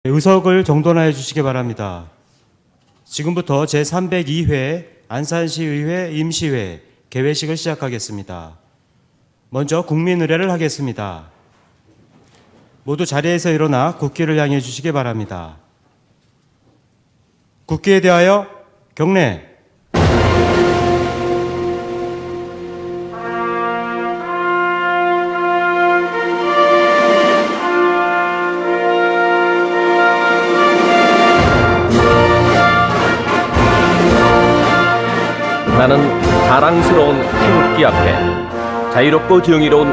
의석을 정돈하여 주시기 바랍니다. 지금부터 제302회 안산시의회 임시회 개회식을 시작하겠습니다. 먼저 국민의례를 하겠습니다. 모두 자리에서 일어나 국기를 향해 주시기 바랍니다. 국기에 대하여 경례. 나는 자랑스러운 태극기 앞에 자유롭고 정의로운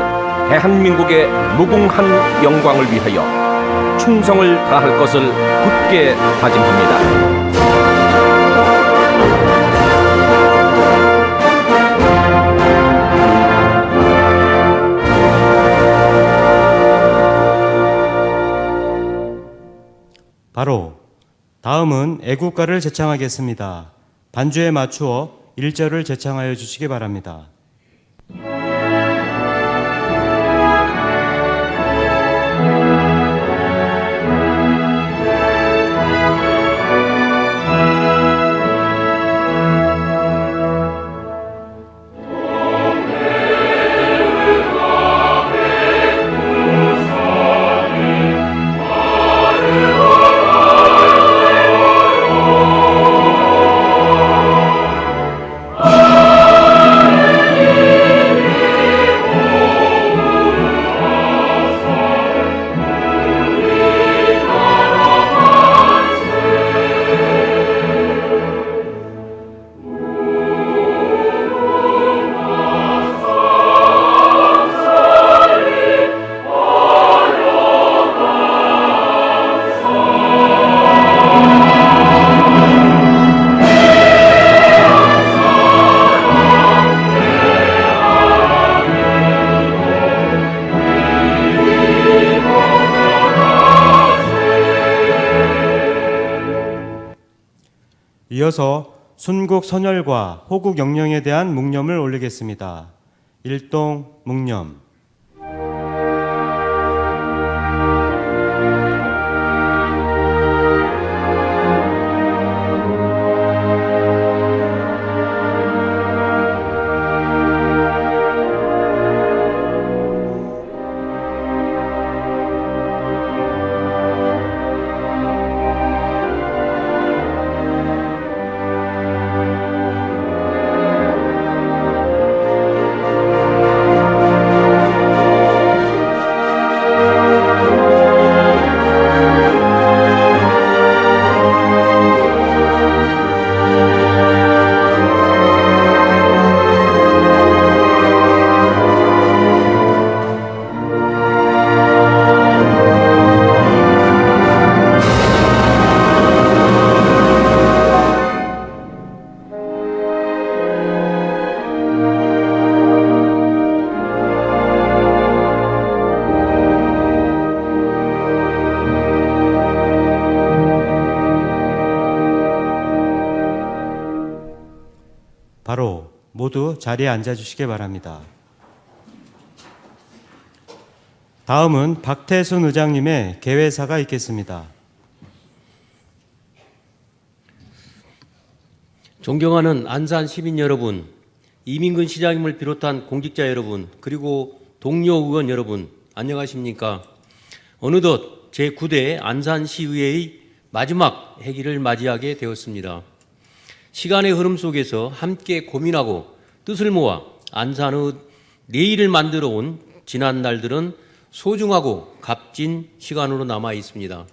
대한민국의 무궁한 영광을 위하여 충성을 다할 것을 굳게 다짐합니다. 바로 다음은 애국가를 제창하겠습니다. 반주에 맞추어 1절을 제창하여 주시기 바랍니다. 이어서 순국 선열과 호국 영령에 대한 묵념을 올리겠습니다. 일동 묵념. 바로 모두 자리에 앉아주시기 바랍니다. 다음은 박태순 의장님의 개회사가 있겠습니다. 존경하는 안산 시민 여러분, 이민근 시장님을 비롯한 공직자 여러분, 그리고 동료 의원 여러분, 안녕하십니까? 어느덧 제9대 안산시의회의 마지막 회기를 맞이하게 되었습니다. 시간의 흐름 속에서 함께 고민하고 뜻을 모아 안산의 내일을 만들어 온 지난 날들은 소중하고 값진 시간으로 남아 있습니다.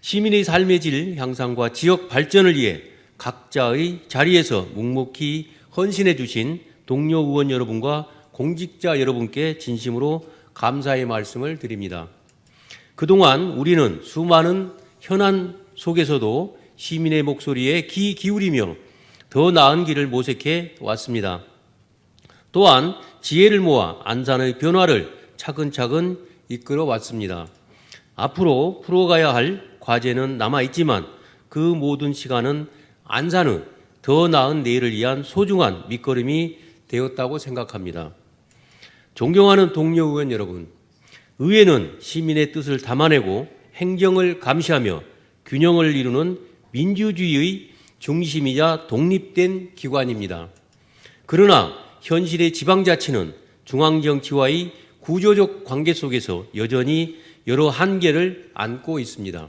시민의 삶의 질 향상과 지역 발전을 위해 각자의 자리에서 묵묵히 헌신해 주신 동료 의원 여러분과 공직자 여러분께 진심으로 감사의 말씀을 드립니다. 그동안 우리는 수많은 현안 속에서도 시민의 목소리에 귀 기울이며 더 나은 길을 모색해 왔습니다. 또한 지혜를 모아 안산의 변화를 차근차근 이끌어 왔습니다. 앞으로 풀어가야 할 과제는 남아있지만 그 모든 시간은 안산의 더 나은 내일을 위한 소중한 밑거름이 되었다고 생각합니다. 존경하는 동료 의원 여러분, 의회는 시민의 뜻을 담아내고 행정을 감시하며 균형을 이루는 민주주의의 중심이자 독립된 기관입니다. 그러나 현실의 지방자치는 중앙정치와의 구조적 관계 속에서 여전히 여러 한계를 안고 있습니다.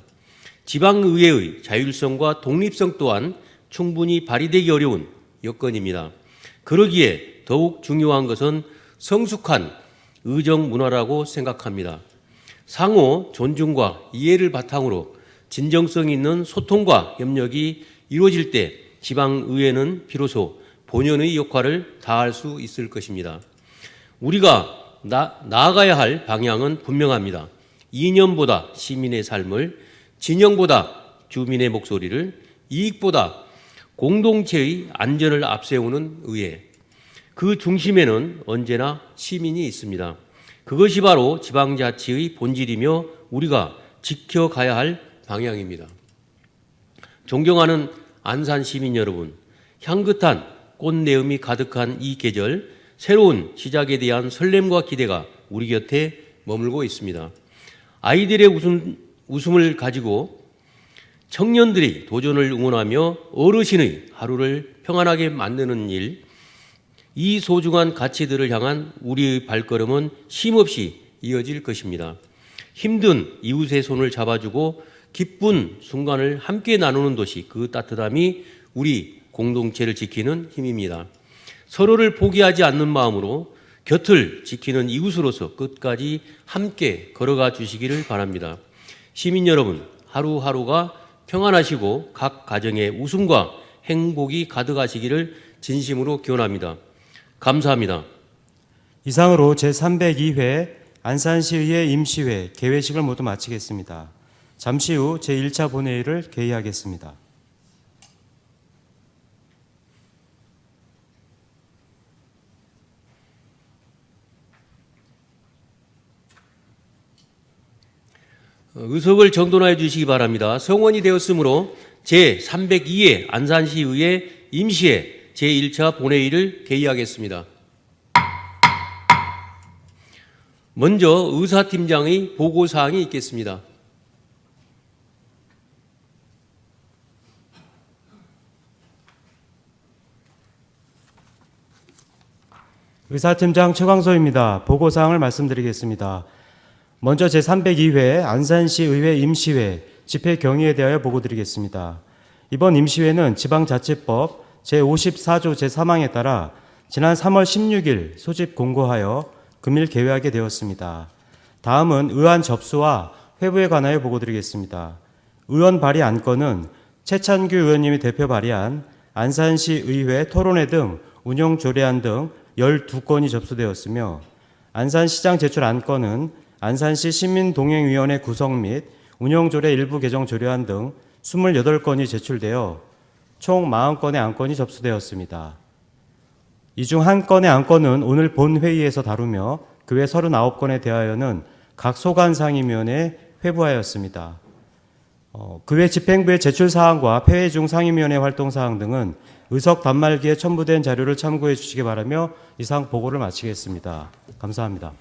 지방의회의 자율성과 독립성 또한 충분히 발휘되기 어려운 여건입니다. 그러기에 더욱 중요한 것은 성숙한 의정 문화라고 생각합니다. 상호 존중과 이해를 바탕으로 진정성 있는 소통과 협력이 이루어질 때 지방의회는 비로소 본연의 역할을 다할 수 있을 것입니다. 우리가 나아가야 할 방향은 분명합니다. 이념보다 시민의 삶을, 진영보다 주민의 목소리를, 이익보다 공동체의 안전을 앞세우는 의회. 그 중심에는 언제나 시민이 있습니다. 그것이 바로 지방자치의 본질이며 우리가 지켜가야 할 방향입니다. 존경하는 안산 시민 여러분, 향긋한 꽃내음이 가득한 이 계절, 새로운 시작에 대한 설렘과 기대가 우리 곁에 머물고 있습니다. 아이들의 웃음을 가지고 청년들이 도전을 응원하며 어르신의 하루를 평안하게 만드는 일, 이 소중한 가치들을 향한 우리의 발걸음은 쉼없이 이어질 것입니다. 힘든 이웃의 손을 잡아주고 기쁜 순간을 함께 나누는 도시, 그 따뜻함이 우리 공동체를 지키는 힘입니다. 서로를 포기하지 않는 마음으로 곁을 지키는 이웃으로서 끝까지 함께 걸어가 주시기를 바랍니다. 시민 여러분, 하루하루가 평안하시고 각 가정에 웃음과 행복이 가득하시기를 진심으로 기원합니다. 감사합니다. 이상으로 제302회 안산시의회 임시회 개회식을 모두 마치겠습니다. 잠시 후 제1차 본회의를 개의하겠습니다. 의석을 정돈하여 주시기 바랍니다. 성원이 되었으므로 제302회 안산시의회 임시회 제1차 본회의를 개의하겠습니다. 먼저 의사팀장의 보고사항이 있겠습니다. 의사팀장 최광소입니다. 보고사항을 말씀드리겠습니다. 먼저 제302회 안산시의회 임시회 집회 경위에 대하여 보고드리겠습니다. 이번 임시회는 지방자치법 제54조 제3항에 따라 지난 3월 16일 소집 공고하여 금일 개회하게 되었습니다. 다음은 의안 접수와 회부에 관하여 보고드리겠습니다. 의원 발의 안건은 최찬규 의원님이 대표 발의한 안산시의회 토론회 등 운영 조례안 등 12건이 접수되었으며 안산시장 제출 안건은 안산시 시민동행위원회 구성 및 운영조례 일부 개정 조례안 등 28건이 제출되어 총 40건의 안건이 접수되었습니다. 이 중 한 건의 안건은 오늘 본 회의에서 다루며 그 외 39건에 대하여는 각 소관상임위원회에 회부하였습니다. 그 외 집행부의 제출사항과 폐회 중 상임위원회 활동사항 등은 의석 단말기에 첨부된 자료를 참고해 주시기 바라며 이상 보고를 마치겠습니다. 감사합니다.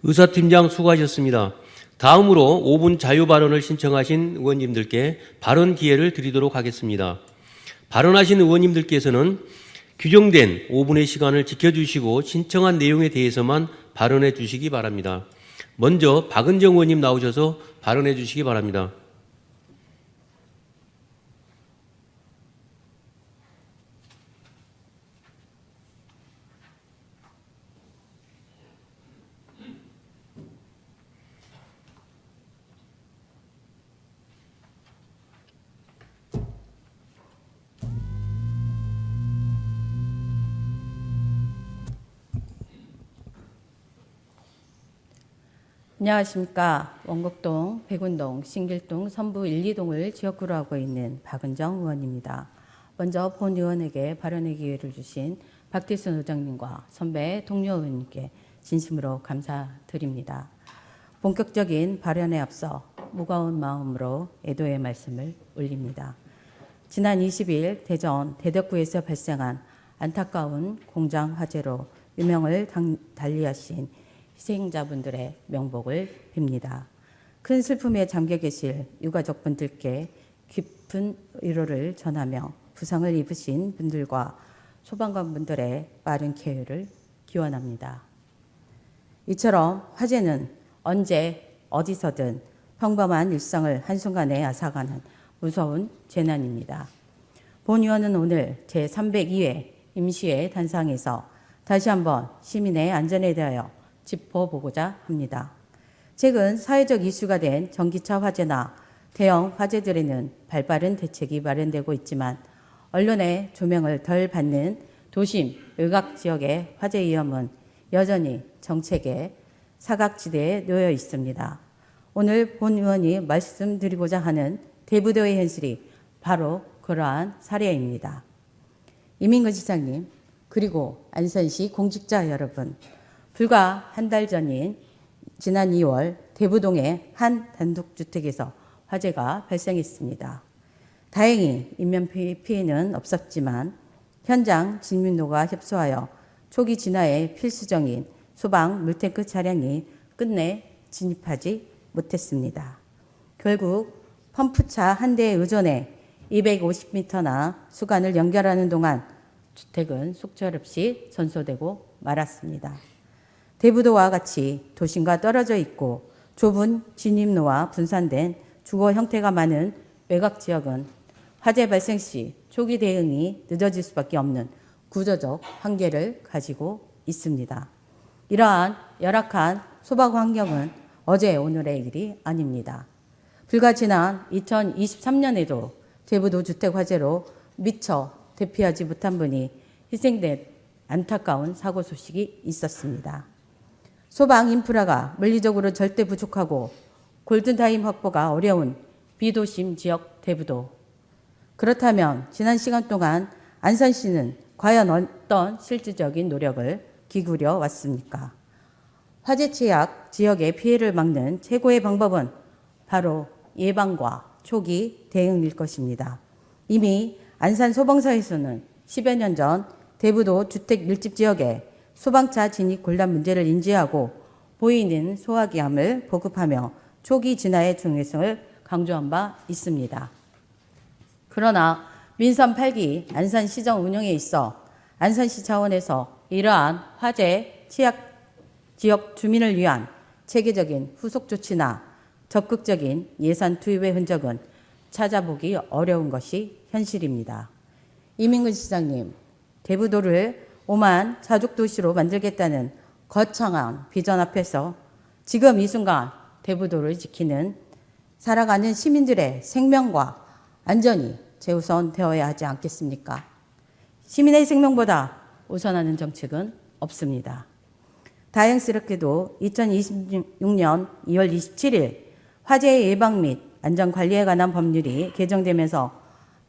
의사팀장 수고하셨습니다. 다음으로 5분 자유발언을 신청하신 의원님들께 발언 기회를 드리도록 하겠습니다. 발언하신 의원님들께서는 규정된 5분의 시간을 지켜주시고 신청한 내용에 대해서만 발언해 주시기 바랍니다. 먼저 박은정 의원님 나오셔서 발언해 주시기 바랍니다. 안녕하십니까. 원곡동, 백운동, 신길동, 선부 1, 2동을 지역구로 하고 있는 박은정 의원입니다. 먼저 본 의원에게 발언의 기회를 주신 박태순 의장님과 선배 동료 의원님께 진심으로 감사드립니다. 본격적인 발언에 앞서 무거운 마음으로 애도의 말씀을 올립니다. 지난 20일 대전 대덕구에서 발생한 안타까운 공장 화재로 유명을 달리하신 희생자분들의 명복을 빕니다. 큰 슬픔에 잠겨 계실 유가족분들께 깊은 위로를 전하며 부상을 입으신 분들과 소방관분들의 빠른 쾌유를 기원합니다. 이처럼 화재는 언제 어디서든 평범한 일상을 한순간에 앗아가는 무서운 재난입니다. 본 의원은 오늘 제302회 임시회 단상에서 다시 한번 시민의 안전에 대하여 짚어보고자 합니다. 최근 사회적 이슈가 된 전기차 화재나 대형 화재들에는 발빠른 대책이 마련되고 있지만 언론의 조명을 덜 받는 도심 외곽 지역의 화재 위험은 여전히 정책의 사각지대에 놓여 있습니다. 오늘 본 의원이 말씀드리고자 하는 대부도의 현실이 바로 그러한 사례입니다. 이민근 시장님, 그리고 안산시 공직자 여러분, 불과 한 달 전인 지난 2월 대부동의 한 단독주택에서 화재가 발생했습니다. 다행히 인명 피해는 없었지만 현장 진민로가 협소하여 초기 진화에 필수적인 소방 물탱크 차량이 끝내 진입하지 못했습니다. 결국 펌프차 한 대에 의존해 250m나 수간을 연결하는 동안 주택은 속절없이 전소되고 말았습니다. 대부도와 같이 도심과 떨어져 있고 좁은 진입로와 분산된 주거 형태가 많은 외곽 지역은 화재 발생 시 초기 대응이 늦어질 수밖에 없는 구조적 한계를 가지고 있습니다. 이러한 열악한 소방 환경은 어제 오늘의 일이 아닙니다. 불과 지난 2023년에도 대부도 주택 화재로 미처 대피하지 못한 분이 희생된 안타까운 사고 소식이 있었습니다. 소방 인프라가 물리적으로 절대 부족하고 골든타임 확보가 어려운 비도심 지역 대부도. 그렇다면 지난 시간 동안 안산시는 과연 어떤 실질적인 노력을 기울여 왔습니까? 화재 취약 지역의 피해를 막는 최고의 방법은 바로 예방과 초기 대응일 것입니다. 이미 안산 소방서에서는 10여 년 전 대부도 주택 밀집 지역에 소방차 진입 곤란 문제를 인지하고 보이는 소화기함을 보급하며 초기 진화의 중요성을 강조한 바 있습니다. 그러나 민선 8기 안산시정 운영에 있어 안산시 차원에서 이러한 화재 취약 지역 주민을 위한 체계적인 후속 조치나 적극적인 예산 투입의 흔적은 찾아보기 어려운 것이 현실입니다. 이민근 시장님, 대부도를 오만 자족도시로 만들겠다는 거창한 비전 앞에서 지금 이 순간 대부도를 지키는 살아가는 시민들의 생명과 안전이 최우선 되어야 하지 않겠습니까? 시민의 생명보다 우선하는 정책은 없습니다. 다행스럽게도 2026년 2월 27일 화재 예방 및 안전 관리에 관한 법률이 개정되면서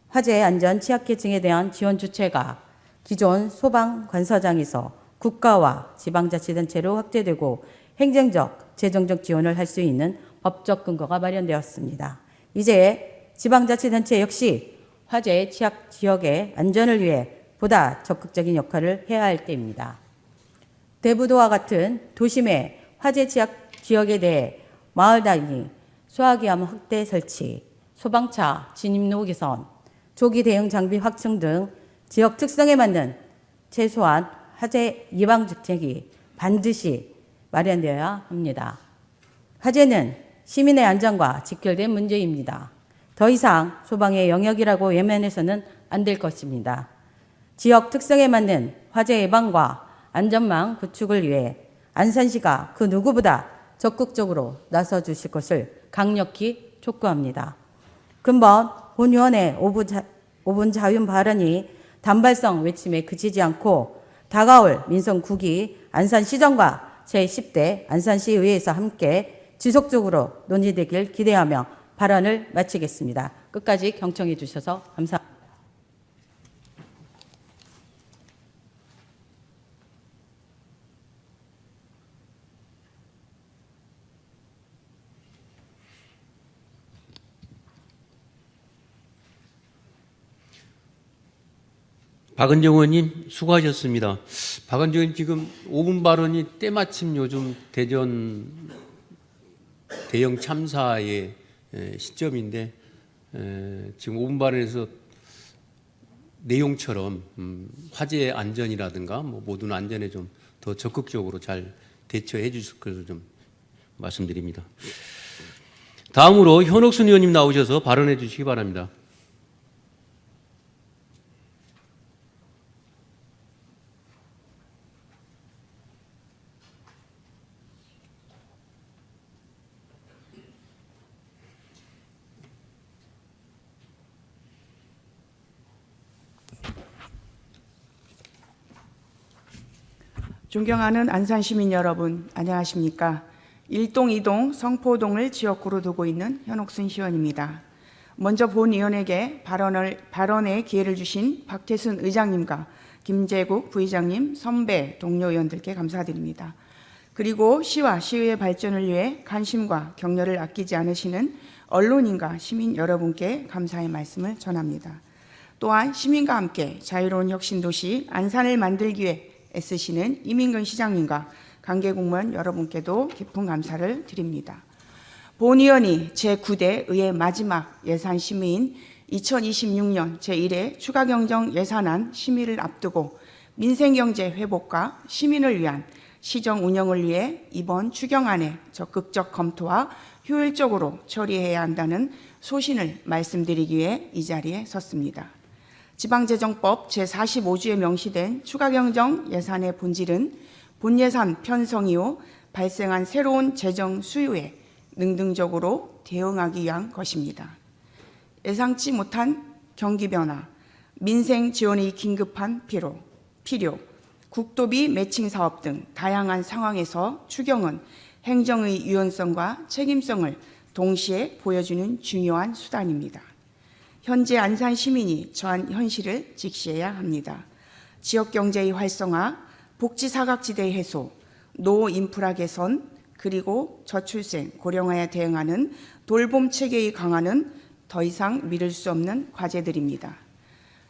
화재 안전 취약계층에 대한 지원 주체가 기존 소방관서장에서 국가와 지방자치단체로 확대되고 행정적, 재정적 지원을 할 수 있는 법적 근거가 마련되었습니다. 이제 지방자치단체 역시 화재 취약 지역의 안전을 위해 보다 적극적인 역할을 해야 할 때입니다. 대부도와 같은 도심의 화재 취약 지역에 대해 마을 단위 소화기함 확대 설치, 소방차 진입로 개선, 조기 대응 장비 확충 등 지역 특성에 맞는 최소한 화재 예방 정책이 반드시 마련되어야 합니다. 화재는 시민의 안전과 직결된 문제입니다. 더 이상 소방의 영역이라고 외면해서는 안 될 것입니다. 지역 특성에 맞는 화재 예방과 안전망 구축을 위해 안산시가 그 누구보다 적극적으로 나서 주실 것을 강력히 촉구합니다. 근본 본 의원의 5분 자윤 발언이 단발성 외침에 그치지 않고 다가올 민선 9기 안산시정과 제10대 안산시의회에서 함께 지속적으로 논의되길 기대하며 발언을 마치겠습니다. 끝까지 경청해 주셔서 감사합니다. 박은정 의원님 수고하셨습니다. 박은정 의원님 지금 5분 발언이 때마침 요즘 대전 대형 참사의 시점인데 지금 5분 발언에서 내용처럼 화재 안전이라든가 뭐 모든 안전에 좀 더 적극적으로 잘 대처해 주실 것을 좀 말씀드립니다. 다음으로 현옥순 의원님 나오셔서 발언해 주시기 바랍니다. 존경하는 안산 시민 여러분, 안녕하십니까? 1동, 2동, 성포동을 지역구로 두고 있는 현옥순 시원입니다. 먼저 본 의원에게 발언의 기회를 주신 박태순 의장님과 김재국 부의장님, 선배 동료 의원들께 감사드립니다. 그리고 시와 시의회 발전을 위해 관심과 격려를 아끼지 않으시는 언론인과 시민 여러분께 감사의 말씀을 전합니다. 또한 시민과 함께 자유로운 혁신도시 안산을 만들기 위해 애쓰시는 이민근 시장님과 관계 공무원 여러분께도 깊은 감사를 드립니다. 본 의원이 제9대 의회 마지막 예산 심의인 2026년 제1회 추가경정 예산안 심의를 앞두고 민생경제 회복과 시민을 위한 시정 운영을 위해 이번 추경안에 적극적 검토와 효율적으로 처리해야 한다는 소신을 말씀드리기 위해 이 자리에 섰습니다. 지방재정법 제45조에 명시된 추가경정 예산의 본질은 본예산 편성 이후 발생한 새로운 재정 수요에 능동적으로 대응하기 위한 것입니다. 예상치 못한 경기 변화, 민생 지원의 긴급한 필요, 국도비 매칭 사업 등 다양한 상황에서 추경은 행정의 유연성과 책임성을 동시에 보여주는 중요한 수단입니다. 현재 안산 시민이 처한 현실을 직시해야 합니다. 지역경제의 활성화, 복지사각지대 해소, 노인프라 개선, 그리고 저출생, 고령화에 대응하는 돌봄 체계의 강화는 더 이상 미룰 수 없는 과제들입니다.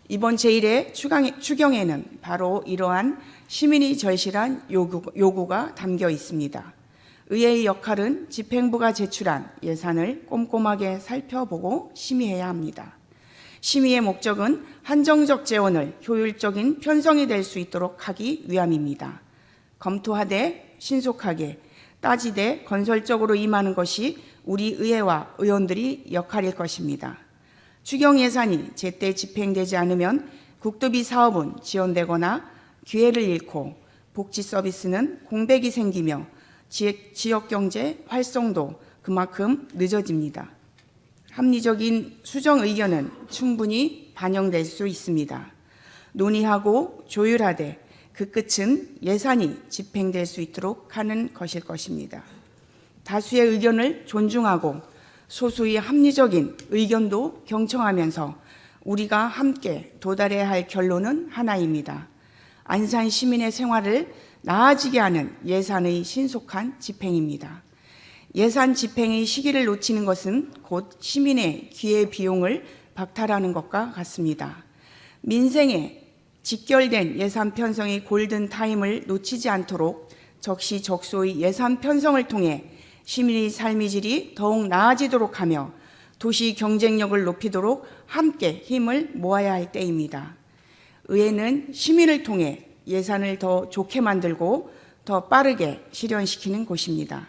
이번 제1회 추경에는 바로 이러한 시민이 절실한 요구가 담겨 있습니다. 의회의 역할은 집행부가 제출한 예산을 꼼꼼하게 살펴보고 심의해야 합니다. 심의의 목적은 한정적 재원을 효율적인 편성이 될 수 있도록 하기 위함입니다. 검토하되 신속하게 따지되 건설적으로 임하는 것이 우리 의회와 의원들이 역할일 것입니다. 추경 예산이 제때 집행되지 않으면 국도비 사업은 지연되거나 기회를 잃고 복지 서비스는 공백이 생기며 지역경제 활성도 그만큼 늦어집니다. 합리적인 수정 의견은 충분히 반영될 수 있습니다. 논의하고 조율하되 그 끝은 예산이 집행될 수 있도록 하는 것일 것입니다. 다수의 의견을 존중하고 소수의 합리적인 의견도 경청하면서 우리가 함께 도달해야 할 결론은 하나입니다. 안산 시민의 생활을 나아지게 하는 예산의 신속한 집행입니다. 예산 집행의 시기를 놓치는 것은 곧 시민의 기회 비용을 박탈하는 것과 같습니다. 민생에 직결된 예산 편성의 골든타임을 놓치지 않도록 적시적소의 예산 편성을 통해 시민의 삶의 질이 더욱 나아지도록 하며 도시 경쟁력을 높이도록 함께 힘을 모아야 할 때입니다. 의회는 시민을 통해 예산을 더 좋게 만들고 더 빠르게 실현시키는 곳입니다.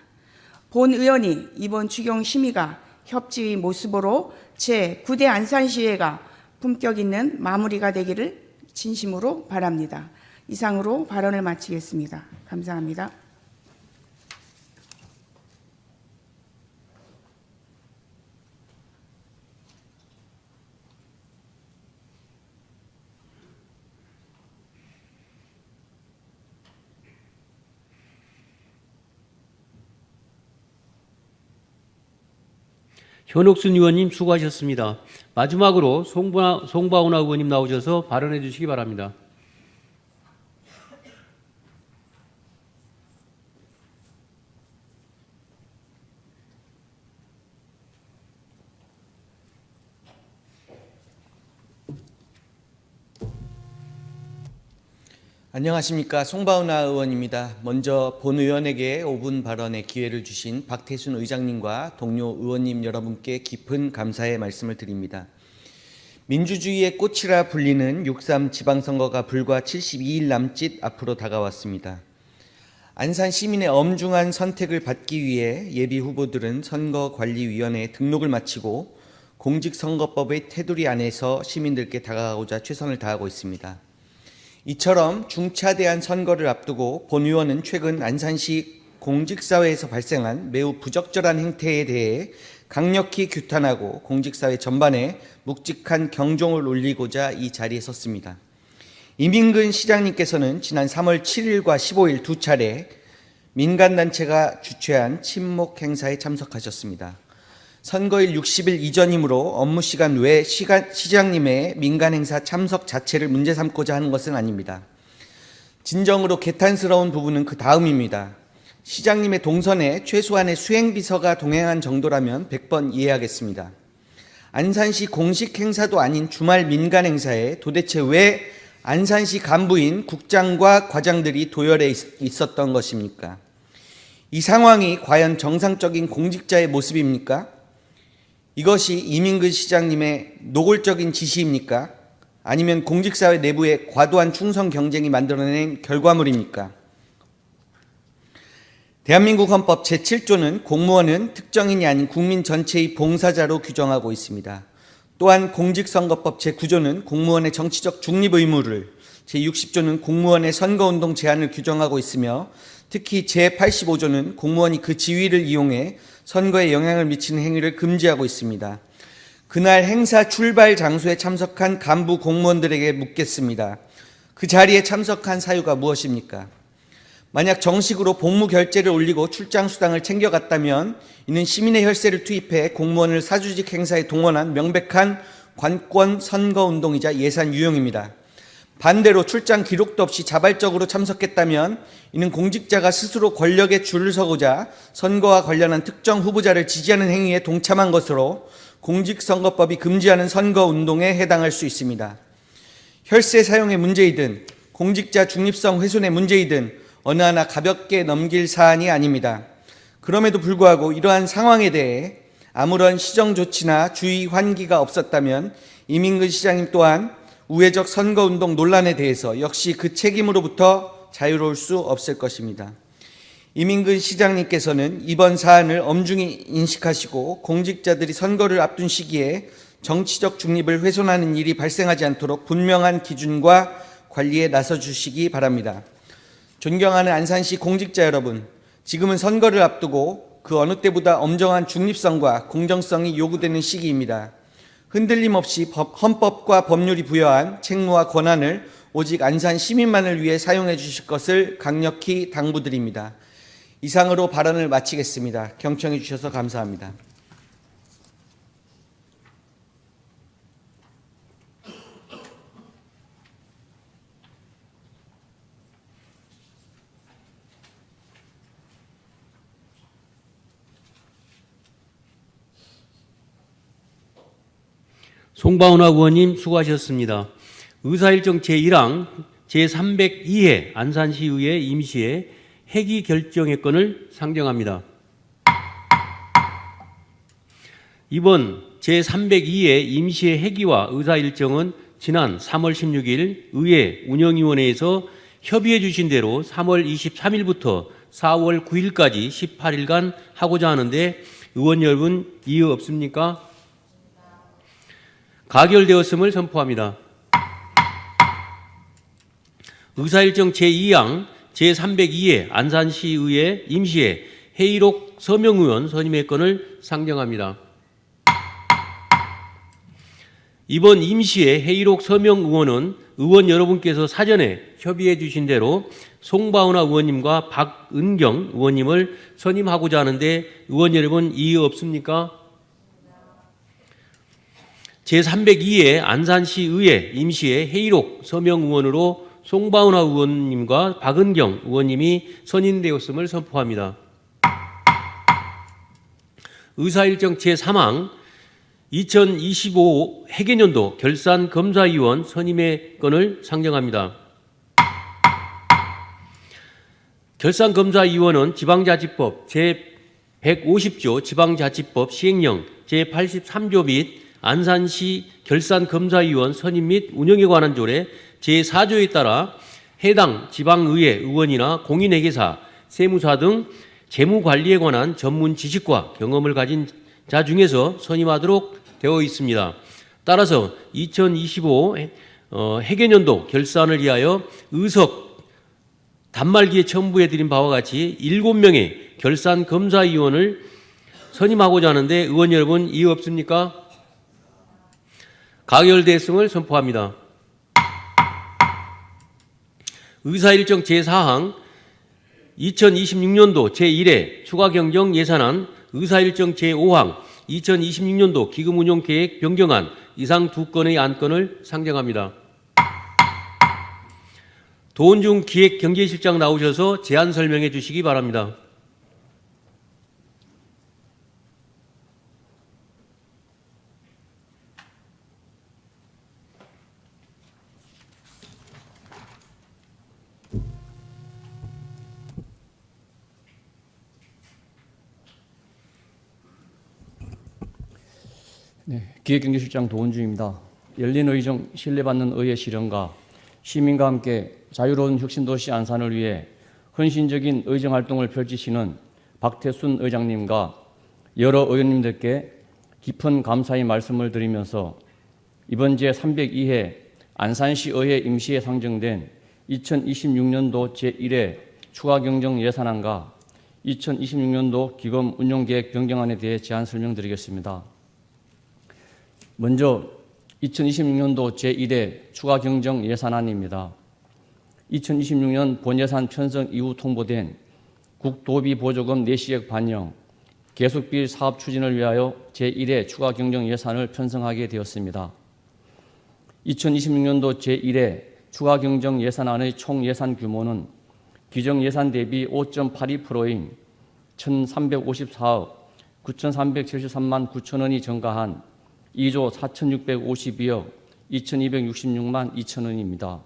본 의원이 이번 추경 심의가 협치의 모습으로 제9대 안산시의회가 품격 있는 마무리가 되기를 진심으로 바랍니다. 이상으로 발언을 마치겠습니다. 감사합니다. 현옥순 의원님 수고하셨습니다. 마지막으로 송바운하 의원님 나오셔서 발언해 주시기 바랍니다. 안녕하십니까. 송바우나 의원입니다. 먼저 본 의원에게 5분 발언의 기회를 주신 박태순 의장님과 동료 의원님 여러분께 깊은 감사의 말씀을 드립니다. 민주주의의 꽃이라 불리는 6.3 지방선거가 불과 72일 남짓 앞으로 다가왔습니다. 안산 시민의 엄중한 선택을 받기 위해 예비 후보들은 선거관리위원회에 등록을 마치고 공직선거법의 테두리 안에서 시민들께 다가가고자 최선을 다하고 있습니다. 이처럼 중차대한 선거를 앞두고 본 의원은 최근 안산시 공직사회에서 발생한 매우 부적절한 행태에 대해 강력히 규탄하고 공직사회 전반에 묵직한 경종을 울리고자 이 자리에 섰습니다. 이민근 시장님께서는 지난 3월 7일과 15일 두 차례 민간단체가 주최한 친목 행사에 참석하셨습니다. 선거일 60일 이전이므로 업무 시간 외 시장님의 민간 행사 참석 자체를 문제 삼고자 하는 것은 아닙니다. 진정으로 개탄스러운 부분은 그 다음입니다. 시장님의 동선에 최소한의 수행비서가 동행한 정도라면 100번 이해하겠습니다. 안산시 공식 행사도 아닌 주말 민간 행사에 도대체 왜 안산시 간부인 국장과 과장들이 도열해 있었던 것입니까? 이 상황이 과연 정상적인 공직자의 모습입니까? 이것이 이민근 시장님의 노골적인 지시입니까? 아니면 공직사회 내부의 과도한 충성 경쟁이 만들어낸 결과물입니까? 대한민국 헌법 제7조는 공무원은 특정인이 아닌 국민 전체의 봉사자로 규정하고 있습니다. 또한 공직선거법 제9조는 공무원의 정치적 중립 의무를, 제60조는 공무원의 선거운동 제한을 규정하고 있으며 특히 제85조는 공무원이 그 지위를 이용해 선거에 영향을 미치는 행위를 금지하고 있습니다. 그날 행사 출발 장소에 참석한 간부 공무원들에게 묻겠습니다. 그 자리에 참석한 사유가 무엇입니까? 만약 정식으로 복무 결제를 올리고 출장 수당을 챙겨갔다면 이는 시민의 혈세를 투입해 공무원을 사주직 행사에 동원한 명백한 관권 선거운동이자 예산 유용입니다. 반대로 출장 기록도 없이 자발적으로 참석했다면 이는 공직자가 스스로 권력에 줄을 서고자 선거와 관련한 특정 후보자를 지지하는 행위에 동참한 것으로 공직선거법이 금지하는 선거운동에 해당할 수 있습니다. 혈세 사용의 문제이든 공직자 중립성 훼손의 문제이든 어느 하나 가볍게 넘길 사안이 아닙니다. 그럼에도 불구하고 이러한 상황에 대해 아무런 시정 조치나 주의 환기가 없었다면 이민근 시장님 또한 우회적 선거운동 논란에 대해서 역시 그 책임으로부터 자유로울 수 없을 것입니다. 이민근 시장님께서는 이번 사안을 엄중히 인식하시고 공직자들이 선거를 앞둔 시기에 정치적 중립을 훼손하는 일이 발생하지 않도록 분명한 기준과 관리에 나서주시기 바랍니다. 존경하는 안산시 공직자 여러분, 지금은 선거를 앞두고 그 어느 때보다 엄정한 중립성과 공정성이 요구되는 시기입니다. 흔들림 없이 헌법과 법률이 부여한 책무와 권한을 오직 안산 시민만을 위해 사용해 주실 것을 강력히 당부드립니다. 이상으로 발언을 마치겠습니다. 경청해 주셔서 감사합니다. 송바우나 의원님 수고하셨습니다. 의사일정 제1항 제302회 안산시의회 임시회 회기 결정의 건을 상정합니다. 이번 제302회 임시회 회기와 의사일정은 지난 3월 16일 의회 운영위원회에서 협의해 주신 대로 3월 23일부터 4월 9일까지 18일간 하고자 하는데 의원 여러분 이의 없습니까? 가결되었음을 선포합니다. 의사일정 제2항 제302회 안산시의회 임시회 회의록 서명의원 선임의 건을 상정합니다. 이번 임시회 회의록 서명의원은 의원 여러분께서 사전에 협의해 주신 대로 송바우나 의원님과 박은경 의원님을 선임하고자 하는데 의원 여러분 이의 없습니까? 제302회 안산시의회 임시회 회의록 서명의원으로 송바우나 의원님과 박은경 의원님이 선임되었음을 선포합니다. 의사일정 제3항 2025 회계년도 결산검사위원 선임의 건을 상정합니다. 결산검사위원은 지방자치법 제150조 지방자치법 시행령 제83조 및 안산시 결산검사위원 선임 및 운영에 관한 조례 제4조에 따라 해당 지방의회 의원이나 공인회계사, 세무사 등 재무관리에 관한 전문 지식과 경험을 가진 자 중에서 선임하도록 되어 있습니다. 따라서 2025 해계년도 결산을 위하여 의석 단말기에 첨부해드린 바와 같이 7명의 결산검사위원을 선임하고자 하는데 의원 여러분 이의 없습니까? 가결대승을 선포합니다. 의사일정 제4항 2026년도 제1회 추가경정 예산안, 의사일정 제5항 2026년도 기금운용계획 변경안 이상 2건의 안건을 상정합니다. 도원중 기획경제실장 나오셔서 제안 설명해 주시기 바랍니다. 네, 기획경제실장 도원중입니다. 열린 의정, 신뢰받는 의회 실현과 시민과 함께 자유로운 혁신도시 안산을 위해 헌신적인 의정활동을 펼치시는 박태순 의장님과 여러 의원님들께 깊은 감사의 말씀을 드리면서 이번 제302회 안산시 의회 임시에 상정된 2026년도 제1회 추가경정 예산안과 2026년도 기금 운용계획 변경안에 대해 제안 설명드리겠습니다. 먼저 2026년도 제1회 추가경정 예산안입니다. 2026년 본예산 편성 이후 통보된 국도비보조금 내시액 반영, 계속비 사업 추진을 위하여 제1회 추가경정 예산을 편성하게 되었습니다. 2026년도 제1회 추가경정 예산안의 총 예산 규모는 기정예산 대비 5.82%인 1,354억 9,373만 9천 원이 증가한 2조 4,652억 2,266만 2천 원입니다.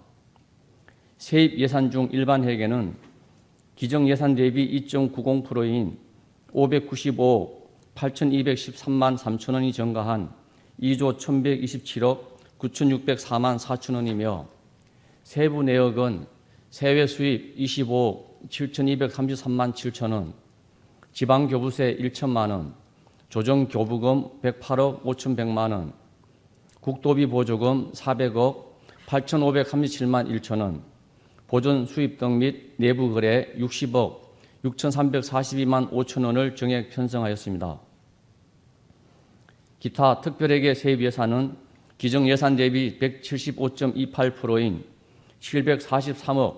세입 예산 중 일반 회계는 기정 예산 대비 2.90%인 595억 8,213만 3천 원이 증가한 2조 1,127억 9,604만 4천 원이며 세부 내역은 세외 수입 25억 7,233만 7천 원, 지방교부세 1천만 원, 조정교부금 108억 5,100만 원, 국도비 보조금 400억 8,537만 1천 원, 보존 수입 등 및 내부 거래 60억 6,342만 5천 원을 정액 편성하였습니다. 기타 특별회계 세입 예산은 기정 예산 대비 175.28%인 743억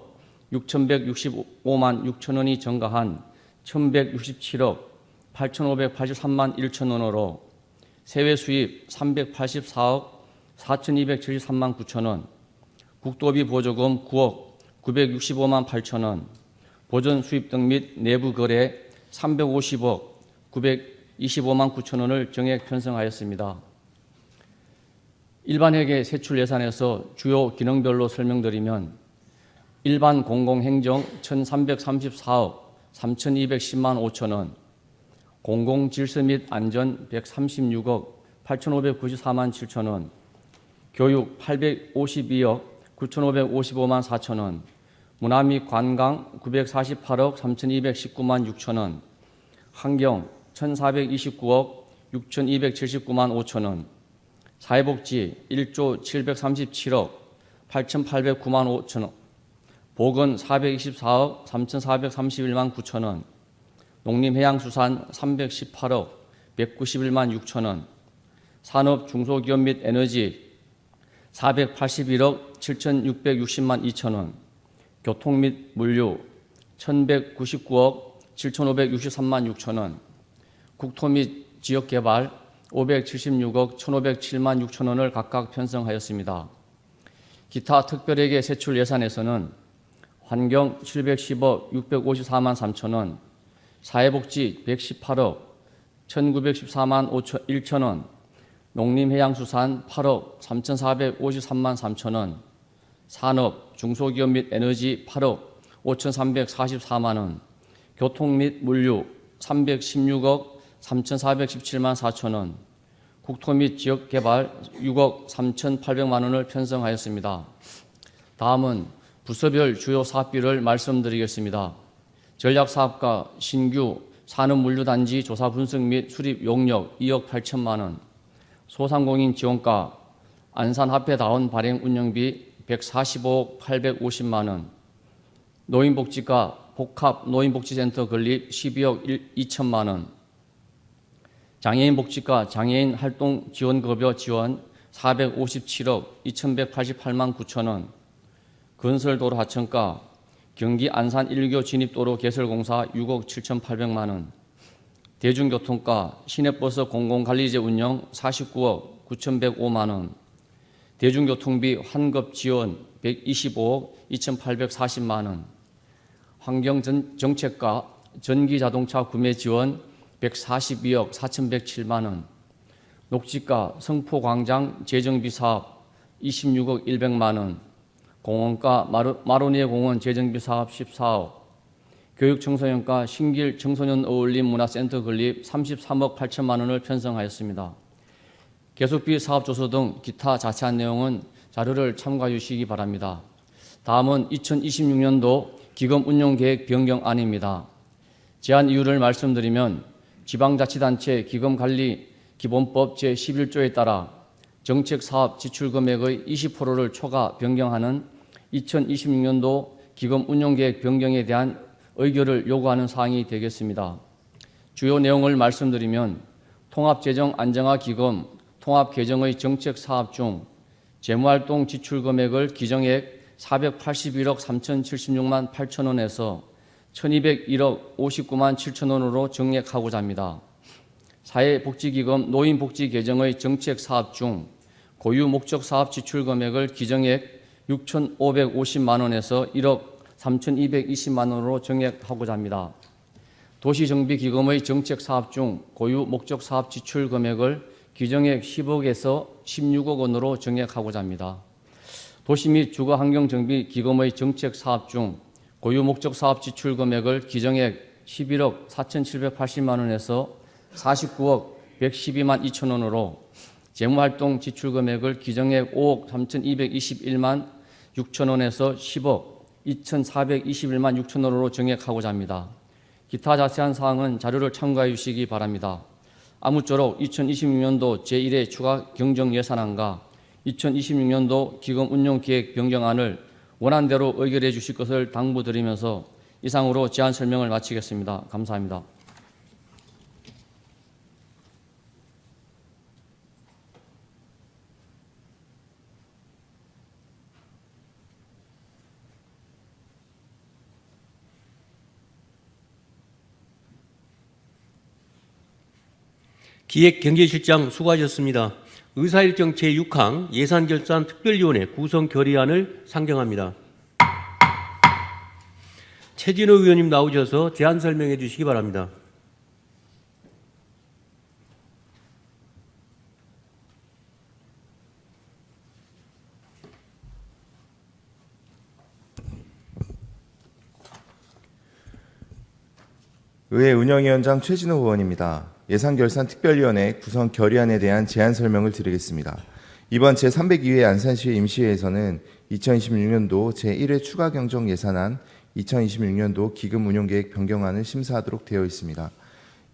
6,165만 6천 원이 증가한 1,167억 8,583만 1천 원으로 세외 수입 384억 4,273만 9천 원, 국도비 보조금 9억 965만 8천 원, 보존 수입 등 및 내부 거래 350억 925만 9천 원을 정액 편성하였습니다. 일반 회계 세출 예산에서 주요 기능별로 설명드리면 일반 공공행정 1,334억 3,210만 5천 원, 공공질서 및 안전 136억 8,594만 7천 원, 교육 852억 9,555만 4천 원, 문화 및 관광 948억 3,219만 6천 원, 환경 1,429억 6,279만 5천 원, 사회복지 1조 737억 8,809만 5천 원, 보건 424억 3,431만 9천 원, 농림해양수산 318억 191만 6천 원, 산업 중소기업 및 에너지 481억 7,660만 2천 원, 교통 및 물류 1,199억 7,563만 6천 원, 국토 및 지역개발 576억 1,507만 6천 원을 각각 편성하였습니다. 기타 특별회계 세출 예산에서는 환경 710억 654만 3천 원, 사회복지 118억 1,914만 1천 원, 농림해양수산 8억 3,453만 3천 원, 산업, 중소기업 및 에너지 8억 5,344만 원, 교통 및 물류 316억 3,417만 4천 원, 국토 및 지역개발 6억 3,800만 원을 편성하였습니다. 다음은 부서별 주요 사업비를 말씀드리겠습니다. 전략사업과 신규 산업물류단지 조사 분석 및 수립 용역 2억 8천만 원, 소상공인 지원과 안산화폐다운 발행 운영비 145억 850만 원, 노인복지과 복합 노인복지센터 건립 12억 2천만 원, 장애인복지과 장애인 활동 지원급여 지원 457억 2188만 9천 원, 건설도로 하천가 경기 안산 1교 진입도로 개설공사 6억 7,800만 원, 대중교통과 시내버스 공공관리제 운영 49억 9,105만 원, 대중교통비 환급 지원 125억 2,840만 원, 환경정책과 전기자동차 구매 지원 142억 4,107만 원, 녹지가 성포광장 재정비 사업 26억 100만 원, 공원과 마로니에 공원 재정비 사업 14억, 교육청소년과 신길 청소년 어울림 문화센터 건립 33억 8천만 원을 편성하였습니다. 계속비 사업조서 등 기타 자세한 내용은 자료를 참고해 주시기 바랍니다. 다음은 2026년도 기금 운용계획 변경안입니다. 제안 이유를 말씀드리면 지방자치단체 기금관리 기본법 제11조에 따라 정책사업 지출금액의 20%를 초과 변경하는 2026년도 기금 운용계획 변경에 대한 의결을 요구하는 사항이 되겠습니다. 주요 내용을 말씀드리면 통합재정 안정화 기금 통합 개정의 정책 사업 중 재무활동 지출 금액을 기정액 481억 3,076만 8천 원에서 1,201억 59만 7천 원으로 정액하고자 합니다. 사회복지기금 노인복지 개정의 정책 사업 중 고유 목적 사업 지출 금액을 기정액 6,550만 원에서 1억 3,220만 원으로 정액하고자 합니다. 도시정비기금의 정책 사업 중 고유 목적 사업 지출 금액을 기정액 10억에서 16억 원으로 정액하고자 합니다. 도시 및 주거환경정비 기금의 정책 사업 중 고유 목적 사업 지출 금액을 기정액 11억 4,780만 원에서 49억 112만 2천 원으로 재무활동 지출 금액을 기정액 5억 3,221만 6천 원에서 10억 2,421만 6천 원으로 정액하고자 합니다. 기타 자세한 사항은 자료를 참고해 주시기 바랍니다. 아무쪼록 2026년도 제1회 추가 경정 예산안과 2026년도 기금 운용 계획 변경안을 원안대로 의결해 주실 것을 당부드리면서 이상으로 제안 설명을 마치겠습니다. 감사합니다. 기획경제실장 수고하셨습니다. 의사일정 제6항 예산결산특별위원회 구성 결의안을 상정합니다. 최진호 의원님 나오셔서 제안 설명해 주시기 바랍니다. 의회 운영위원장 최진호 의원입니다. 예산결산특별위원회 구성 결의안에 대한 제안 설명을 드리겠습니다. 이번 제302회 안산시의 임시회에서는 2026년도 제1회 추가 경정 예산안, 2026년도 기금 운용계획 변경안을 심사하도록 되어 있습니다.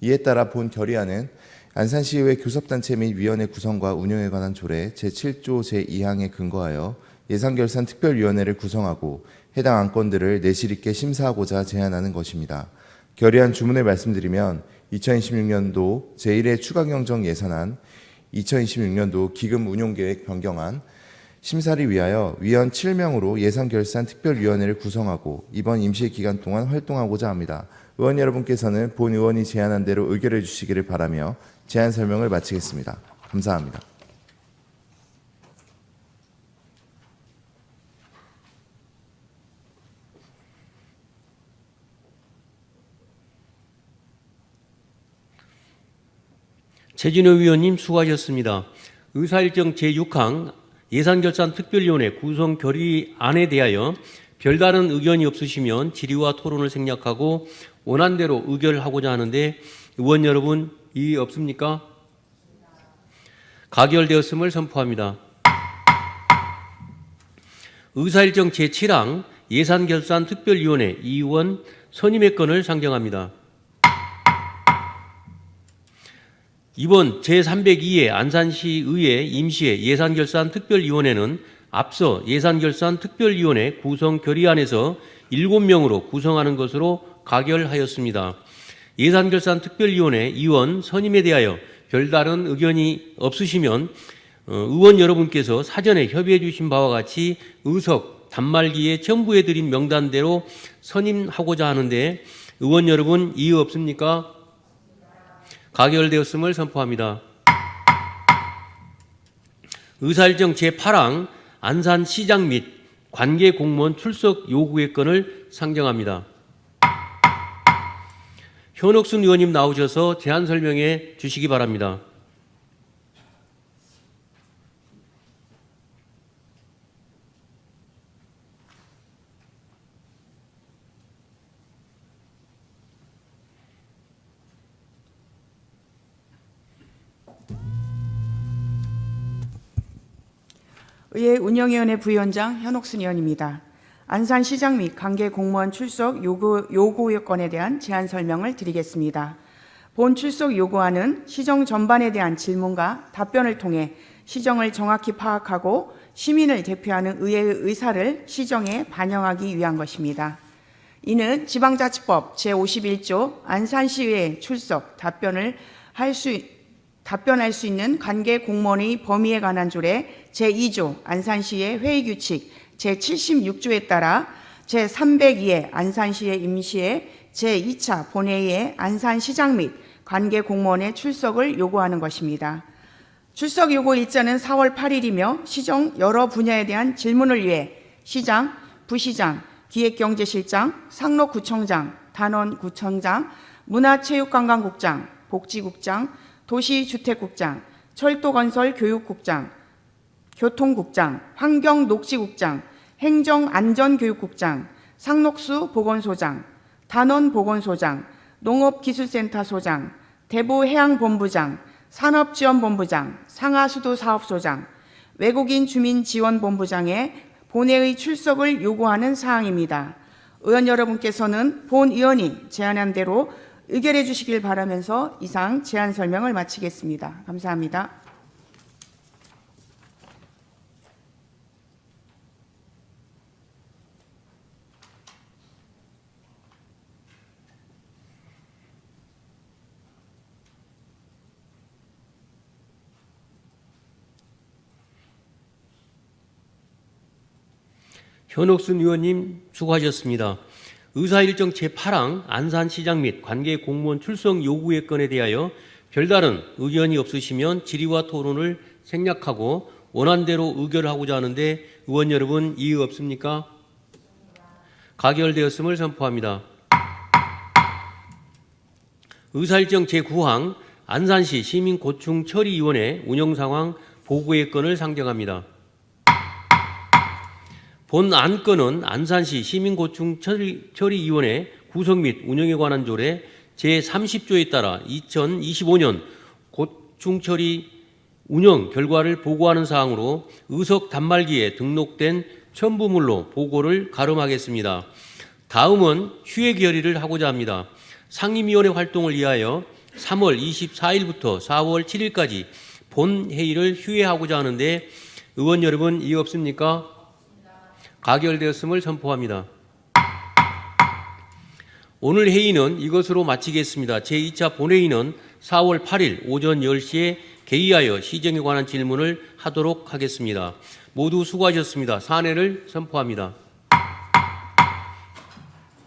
이에 따라 본 결의안은 안산시의회 교섭단체 및 위원회 구성과 운영에 관한 조례 제7조 제2항에 근거하여 예산결산특별위원회를 구성하고 해당 안건들을 내실 있게 심사하고자 제안하는 것입니다. 결의안 주문을 말씀드리면 2026년도 제1회 추가 경정 예산안, 2026년도 기금 운용계획 변경안, 심사를 위하여 위원 7명으로 예산결산특별위원회를 구성하고 이번 임시 기간 동안 활동하고자 합니다. 의원 여러분께서는 본 의원이 제안한 대로 의결해 주시기를 바라며 제안 설명을 마치겠습니다. 감사합니다. 최진호 의원님 수고하셨습니다. 의사일정 제6항 예산결산특별위원회 구성 결의안에 대하여 별다른 의견이 없으시면 질의와 토론을 생략하고 원안대로 의결하고자 하는데 의원 여러분 이의 없습니까? 가결되었음을 선포합니다. 의사일정 제7항 예산결산특별위원회 이 의원 선임의 건을 상정합니다. 이번 제302회 안산시의회 임시회 예산결산특별위원회는 앞서 예산결산특별위원회 구성 결의안에서 7명으로 구성하는 것으로 가결하였습니다. 예산결산특별위원회 의원 선임에 대하여 별다른 의견이 없으시면 의원 여러분께서 사전에 협의해 주신 바와 같이 의석 단말기에 첨부해 드린 명단대로 선임하고자 하는데 의원 여러분 이의 없습니까? 가결되었음을 선포합니다. 의사일정 제8항 안산시장 및 관계 공무원 출석 요구의 건을 상정합니다. 현옥순 의원님 나오셔서 제안 설명해 주시기 바랍니다. 의회 운영위원회 부위원장 현옥순 의원입니다. 안산시장 및 관계 공무원 출석 요구 건에 대한 제안 설명을 드리겠습니다. 본 출석 요구안은 시정 전반에 대한 질문과 답변을 통해 시정을 정확히 파악하고 시민을 대표하는 의회의 의사를 시정에 반영하기 위한 것입니다. 이는 지방자치법 제51조 안산시의회 출석 답변할 수 있는 관계 공무원의 범위에 관한 조례 제2조 안산시의 회의규칙 제76조에 따라 제302회 안산시의 임시회 제2차 본회의에 안산시장 및 관계 공무원의 출석을 요구하는 것입니다. 출석 요구 일자는 4월 8일이며 시정 여러 분야에 대한 질문을 위해 시장, 부시장, 기획경제실장, 상록구청장, 단원구청장, 문화체육관광국장, 복지국장, 도시주택국장, 철도건설교육국장, 교통국장, 환경녹지국장, 행정안전교육국장, 상록수 보건소장, 단원보건소장, 농업기술센터소장, 대부해양본부장, 산업지원본부장, 상하수도사업소장, 외국인 주민지원본부장의 본회의 출석을 요구하는 사항입니다. 의원 여러분께서는 본 의원이 제안한 대로 의결해 주시길 바라면서 이상 제안 설명을 마치겠습니다. 감사합니다. 현옥순 의원님 수고하셨습니다. 의사일정 제8항 안산시장 및 관계 공무원 출석 요구의 건에 대하여 별다른 의견이 없으시면 질의와 토론을 생략하고 원안대로 의결하고자 하는데 의원 여러분 이의 없습니까? 가결되었음을 선포합니다. 의사일정 제9항 안산시 시민고충처리위원회 운영상황 보고의 건을 상정합니다. 본 안건은 안산시 시민고충처리위원회 구성 및 운영에 관한 조례 제30조에 따라 2025년 고충처리 운영 결과를 보고하는 사항으로 의석 단말기에 등록된 첨부물로 보고를 가름하겠습니다. 다음은 휴회 결의를 하고자 합니다. 상임위원회 활동을 위하여 3월 24일부터 4월 7일까지 본 회의를 휴회하고자 하는데 의원 여러분 이의 없습니까? 가결되었음을 선포합니다. 오늘 회의는 이것으로 마치겠습니다. 제2차 본회의는 4월 8일 오전 10시에 개의하여 시정에 관한 질문을 하도록 하겠습니다. 모두 수고하셨습니다. 사내를 선포합니다.